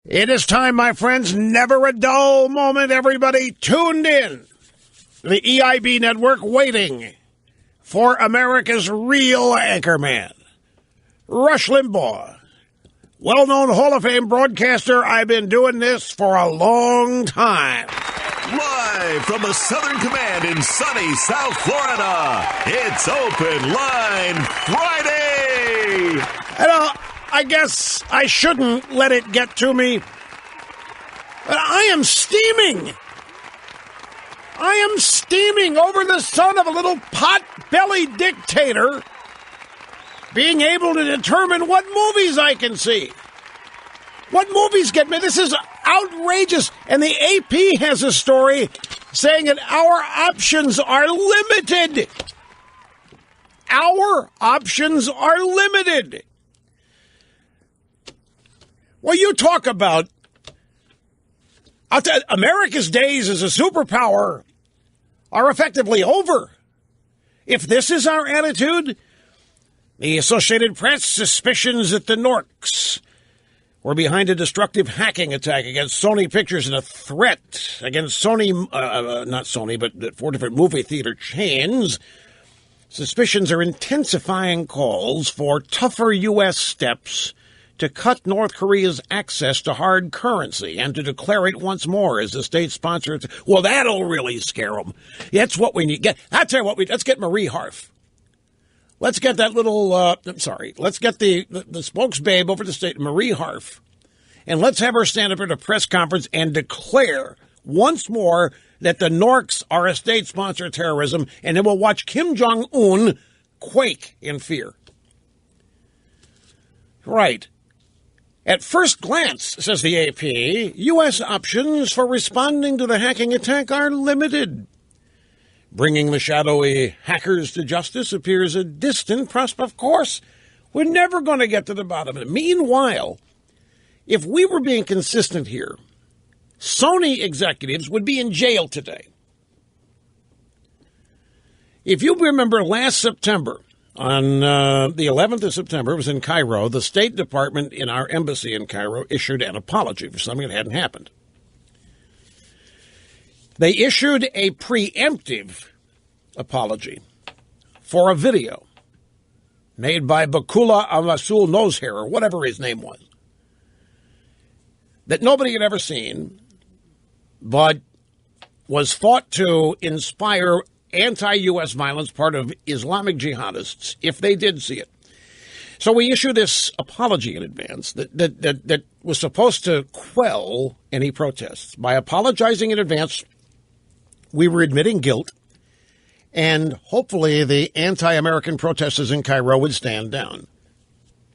It is time, my friends. Never a dull moment. Everybody tuned in. The EIB network waiting for America's real anchorman, Rush Limbaugh. Well-known Hall of Fame broadcaster. I've been doing this for a long time. Live from the Southern Command in sunny South Florida, it's Open Line Friday. I guess I shouldn't let it get to me, but I am steaming. I am steaming over the son of a little pot-bellied dictator being able to determine what movies I can see. What movies get me? This is outrageous. And the AP has a story saying that our options are limited. Our options are limited. Well, you talk about America's days as a superpower are effectively over. If this is our attitude, the Associated Press suspicions that the Norks were behind a destructive hacking attack against Sony Pictures and a threat against not Sony, but 4 different movie theater chains. Suspicions are intensifying calls for tougher U.S. steps to cut North Korea's access to hard currency and to declare it once more as a state sponsor. Well, that'll really scare them. That's what we need. I'll tell you what, let's get Marie Harf. Let's get that little, let's get the spokesbabe over the state, Marie Harf, and let's have her stand up at a press conference and declare once more that the Norks are a state sponsor of terrorism, and then we'll watch Kim Jong-un quake in fear. Right. At first glance, says the AP, U.S. options for responding to the hacking attack are limited. Bringing the shadowy hackers to justice appears a distant prospect. Of course, we're never going to get to the bottom of it. Meanwhile, if we were being consistent here, Sony executives would be in jail today. If you remember last September, on the 11th of September, it was in Cairo, the State Department in our embassy in Cairo issued an apology for something that hadn't happened. They issued a preemptive apology for a video made by Bakula Amasul Nosehair, or whatever his name was, that nobody had ever seen, but was thought to inspire anti-U.S. violence, part of Islamic jihadists, if they did see it. So we issued this apology in advance that was supposed to quell any protests. By apologizing in advance, we were admitting guilt, and hopefully the anti-American protesters in Cairo would stand down.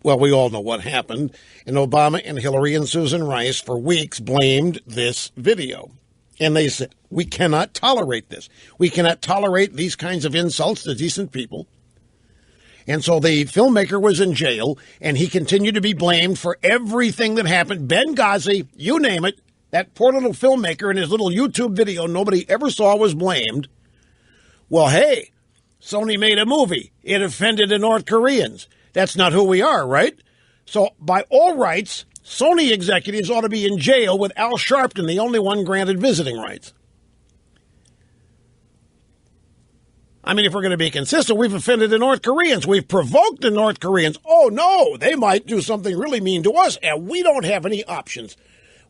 Well, we all know what happened, and Obama and Hillary and Susan Rice for weeks blamed this video. And they said, we cannot tolerate this. We cannot tolerate these kinds of insults to decent people. And so the filmmaker was in jail, and he continued to be blamed for everything that happened. Benghazi, you name it, that poor little filmmaker in his little YouTube video nobody ever saw was blamed. Well, hey, Sony made a movie. It offended the North Koreans. That's not who we are, right? So by all rights, Sony executives ought to be in jail with Al Sharpton, the only one granted visiting rights. I mean, if we're going to be consistent, we've offended the North Koreans. We've provoked the North Koreans. Oh, no, they might do something really mean to us, and we don't have any options,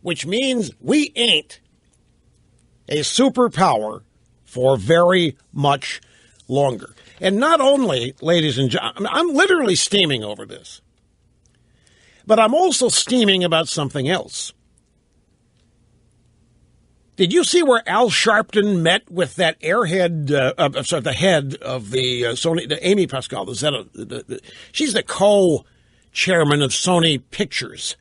which means we ain't a superpower for very much longer. And not only, ladies and gentlemen, I'm literally steaming over this, but I'm also steaming about something else. Did you see where Al Sharpton met with that airhead, the head of the Sony, the Amy Pascal? She's the co-chairman of Sony Pictures.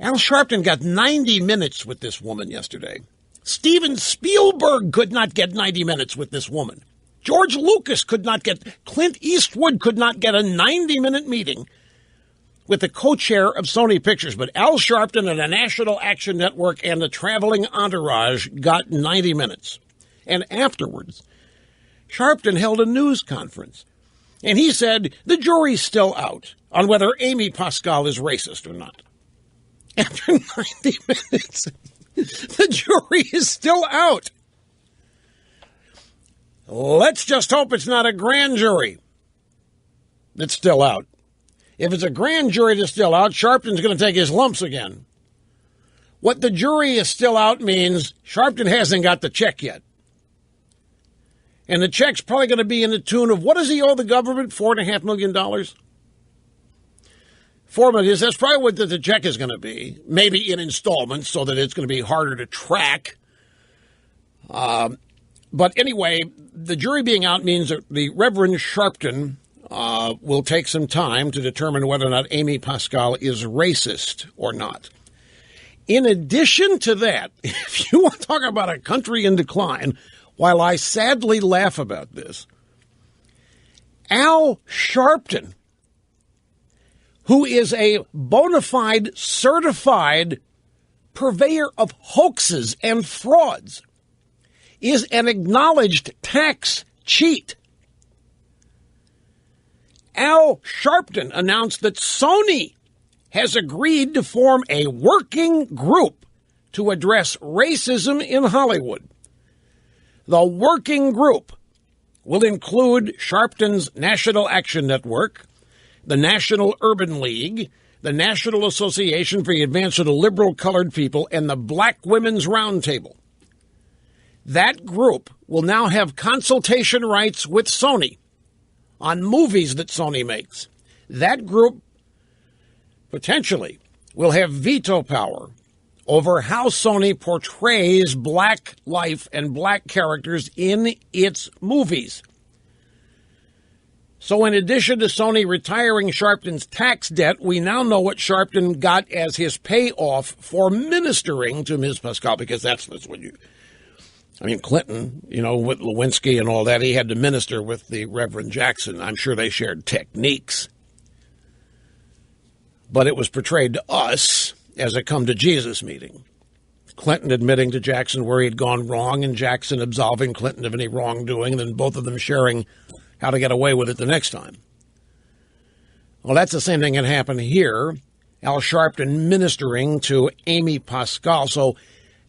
Al Sharpton got 90 minutes with this woman yesterday. Steven Spielberg could not get 90 minutes with this woman. George Lucas could not get, Clint Eastwood could not get a 90-minute meeting with the co-chair of Sony Pictures. But Al Sharpton and the National Action Network and the traveling entourage got 90 minutes. And afterwards, Sharpton held a news conference. And he said the jury's still out on whether Amy Pascal is racist or not. After 90 minutes, the jury is still out. Let's just hope it's not a grand jury that's still out. If it's a grand jury that's still out, Sharpton's going to take his lumps again. What the jury is still out means Sharpton hasn't got the check yet. And the check's probably going to be in the tune of, what does he owe the government? $4.5 million? $4 million. That's probably what the check is going to be. Maybe in installments so that it's going to be harder to track. But anyway, the jury being out means that the Reverend Sharpton will take some time to determine whether or not Amy Pascal is racist or not. In addition to that, if you want to talk about a country in decline, while I sadly laugh about this, Al Sharpton, who is a bona fide, certified purveyor of hoaxes and frauds, is an acknowledged tax cheat. Al Sharpton announced that Sony has agreed to form a working group to address racism in Hollywood. The working group will include Sharpton's National Action Network, the National Urban League, the National Association for the Advancement of Liberal Colored People, and the Black Women's Roundtable. That group will now have consultation rights with Sony on movies that Sony makes. That group potentially will have veto power over how Sony portrays black life and black characters in its movies. So in addition to Sony retiring Sharpton's tax debt, we now know what Sharpton got as his payoff for ministering to Ms. Pascal, because that's what you... I mean, Clinton, with Lewinsky and all that, he had to minister with the Reverend Jackson. I'm sure they shared techniques. But it was portrayed to us as a come-to-Jesus meeting. Clinton admitting to Jackson where he'd gone wrong, and Jackson absolving Clinton of any wrongdoing, and then both of them sharing how to get away with it the next time. Well, that's the same thing that happened here. Al Sharpton ministering to Amy Pascal. So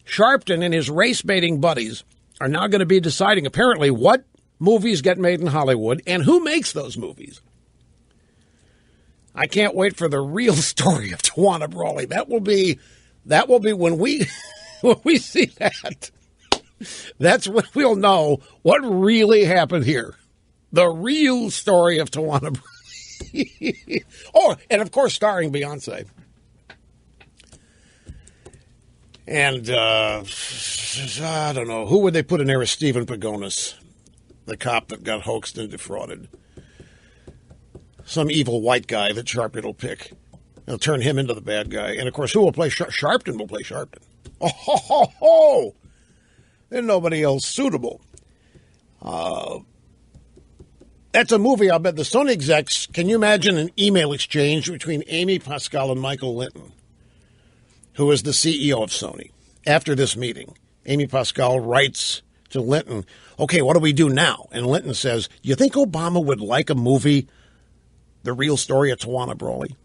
Sharpton and his race-baiting buddies are now going to be deciding, apparently, what movies get made in Hollywood and who makes those movies. I can't wait for the real story of Tawana Brawley. That will be when we when we see that. That's when we'll know what really happened here. The real story of Tawana Brawley. Oh, and of course, starring Beyonce. And I don't know, who would they put in there as Stephen Pagonis, the cop that got hoaxed and defrauded? Some evil white guy that Sharpton will pick. They'll turn him into the bad guy. And, of course, who will play Sharpton will play Sharpton. Oh, ho, ho, ho. There's nobody else suitable. That's a movie, I'll bet the Sony execs, can you imagine an email exchange between Amy Pascal and Michael Linton, who is the CEO of Sony? After this meeting, Amy Pascal writes to Linton, okay, what do we do now? And Linton says, do you think Obama would like a movie, The Real Story of Tawana Brawley?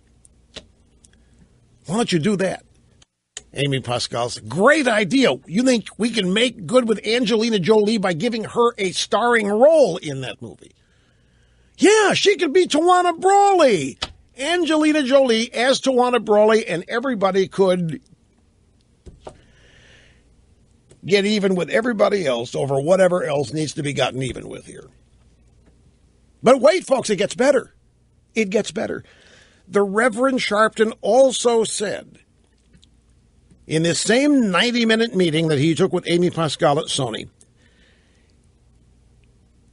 Why don't you do that? Amy Pascal says, great idea. You think we can make good with Angelina Jolie by giving her a starring role in that movie? Yeah, she could be Tawana Brawley. Angelina Jolie as Tawana Brawley, and everybody could get even with everybody else over whatever else needs to be gotten even with here. But wait, folks, it gets better. It gets better. The Reverend Sharpton also said in this same 90-minute meeting that he took with Amy Pascal at Sony,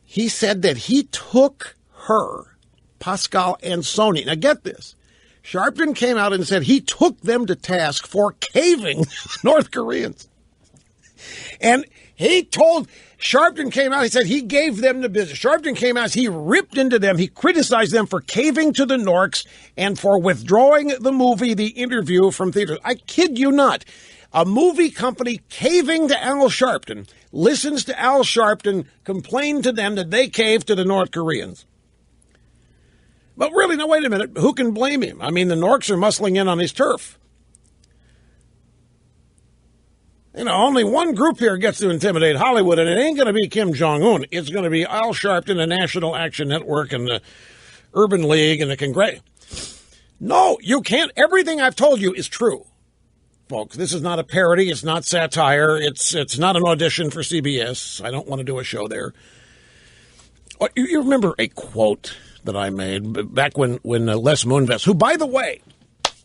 he said that he took her, Pascal and Sony. Now get this. Sharpton came out and said he took them to task for caving North Koreans. And Sharpton came out, he said he gave them the business. Sharpton came out, he ripped into them, he criticized them for caving to the Norks and for withdrawing the movie, The Interview, from theaters. I kid you not. A movie company caving to Al Sharpton listens to Al Sharpton complain to them that they caved to the North Koreans. But really, now wait a minute, who can blame him? I mean, the Norks are muscling in on his turf. Only one group here gets to intimidate Hollywood, and it ain't going to be Kim Jong-un. It's going to be Al Sharpton, the National Action Network, and the Urban League, and the Congress. No, you can't. Everything I've told you is true, folks. This is not a parody. It's not satire. It's not an audition for CBS. I don't want to do a show there. You remember a quote that I made back when Les Moonves, who, by the way,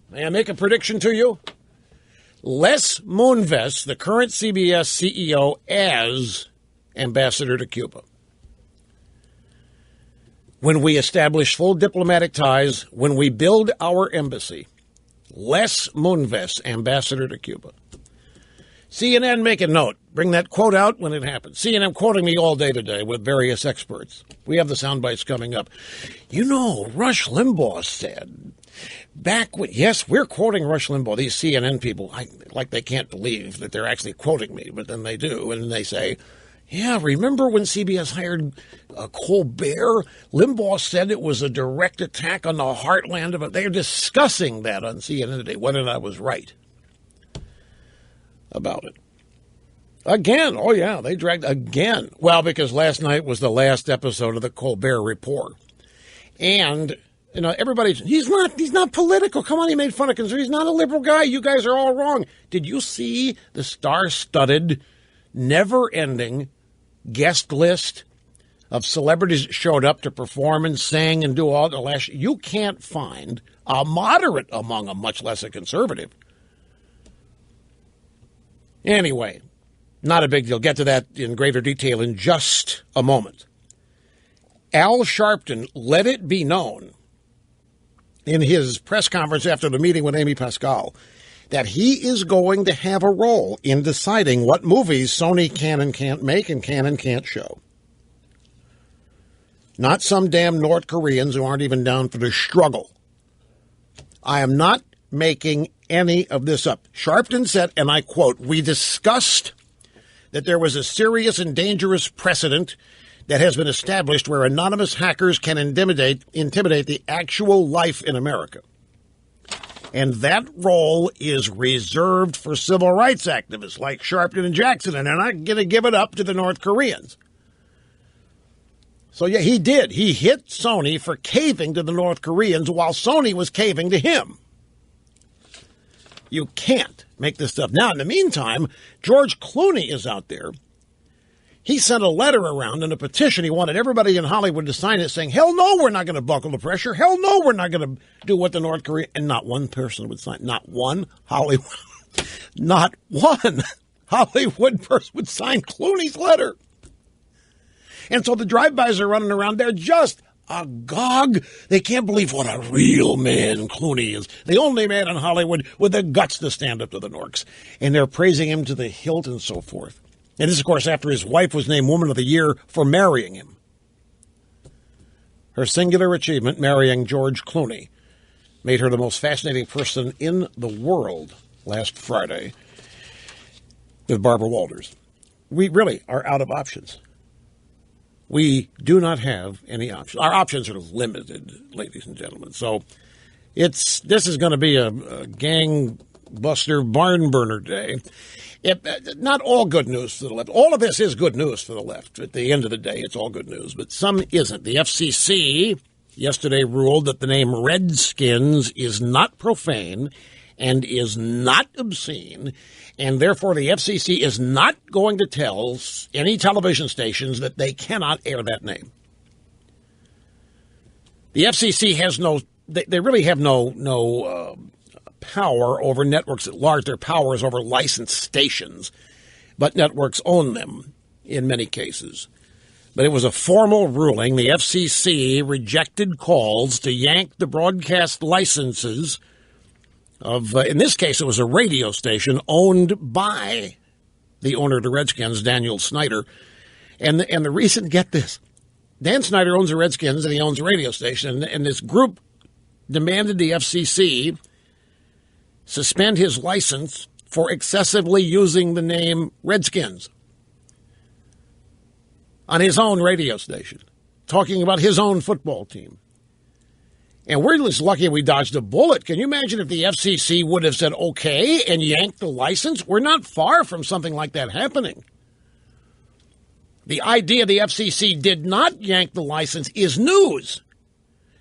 may I make a prediction to you? Les Moonves, the current CBS CEO, as ambassador to Cuba. When we establish full diplomatic ties, when we build our embassy, Les Moonves, ambassador to Cuba. CNN, make a note. Bring that quote out when it happens. CNN quoting me all day today with various experts. We have the sound bites coming up. Rush Limbaugh said back when, yes, we're quoting Rush Limbaugh. These CNN people, they can't believe that they're actually quoting me, but then they do. And they say, yeah, remember when CBS hired Colbert? Limbaugh said it was a direct attack on the heartland of it. They're discussing that on CNN today, whether or not I was right about it. Again, oh yeah, they dragged again. Well, because last night was the last episode of the Colbert Report. And, everybody's, he's not political. Come on, he made fun of conservatives. He's not a liberal guy. You guys are all wrong. Did you see the star-studded, never-ending guest list of celebrities that showed up to perform and sing and do all the last? You can't find a moderate among them, much less a conservative. Anyway, not a big deal. Get to that in greater detail in just a moment. Al Sharpton let it be known in his press conference after the meeting with Amy Pascal that he is going to have a role in deciding what movies Sony can and can't make and can and can't show. Not some damn North Koreans who aren't even down for the struggle. I am not making any of this up. Sharpton said, and I quote, "We discussed that there was a serious and dangerous precedent that has been established where anonymous hackers can intimidate the actual life in America. And that role is reserved for civil rights activists like Sharpton and Jackson, and they're not going to give it up to the North Koreans." So, yeah, he did. He hit Sony for caving to the North Koreans while Sony was caving to him. You can't make this stuff. Now, in the meantime, George Clooney is out there. He sent a letter around in a petition. He wanted everybody in Hollywood to sign it saying, hell no, we're not going to buckle the pressure. Hell no, we're not going to do what the North Korean. And not one person would sign. Not one Hollywood. Not one Hollywood person would sign Clooney's letter. And so the drive-bys are running around. They're just agog. They can't believe what a real man Clooney is. The only man in Hollywood with the guts to stand up to the Norks. And they're praising him to the hilt and so forth. And this, of course, after his wife was named Woman of the Year for marrying him. Her singular achievement, marrying George Clooney, made her the most fascinating person in the world last Friday with Barbara Walters. We really are out of options. We do not have any options. Our options are limited, ladies and gentlemen. So this is going to be a gangbuster barn burner day. Not all good news for the left. All of this is good news for the left. At the end of the day, it's all good news, but some isn't. The FCC yesterday ruled that the name Redskins is not profane and is not obscene, and therefore the FCC is not going to tell any television stations that they cannot air that name. The FCC has they really have no power over networks at large. Their power is over licensed stations, but networks own them in many cases. But it was a formal ruling. The FCC rejected calls to yank the broadcast licenses of, in this case, it was a radio station owned by the owner of the Redskins, Daniel Snyder. And the reason, get this, Dan Snyder owns the Redskins and he owns a radio station, and this group demanded the FCC suspend his license for excessively using the name Redskins on his own radio station, talking about his own football team. And we're just lucky we dodged a bullet. Can you imagine if the FCC would have said okay and yanked the license? We're not far from something like that happening. The idea the FCC did not yank the license is news.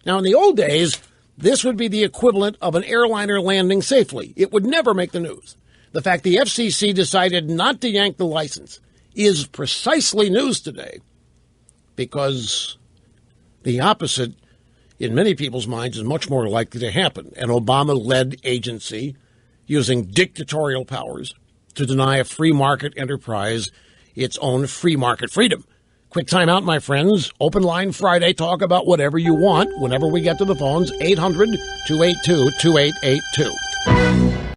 Now, in the old days, this would be the equivalent of an airliner landing safely. It would never make the news. The fact the FCC decided not to yank the license is precisely news today, because the opposite, in many people's minds, is much more likely to happen. An Obama-led agency using dictatorial powers to deny a free market enterprise its own free market freedom. Quick time out, my friends. Open Line Friday. Talk about whatever you want whenever we get to the phones. 800-282-2882.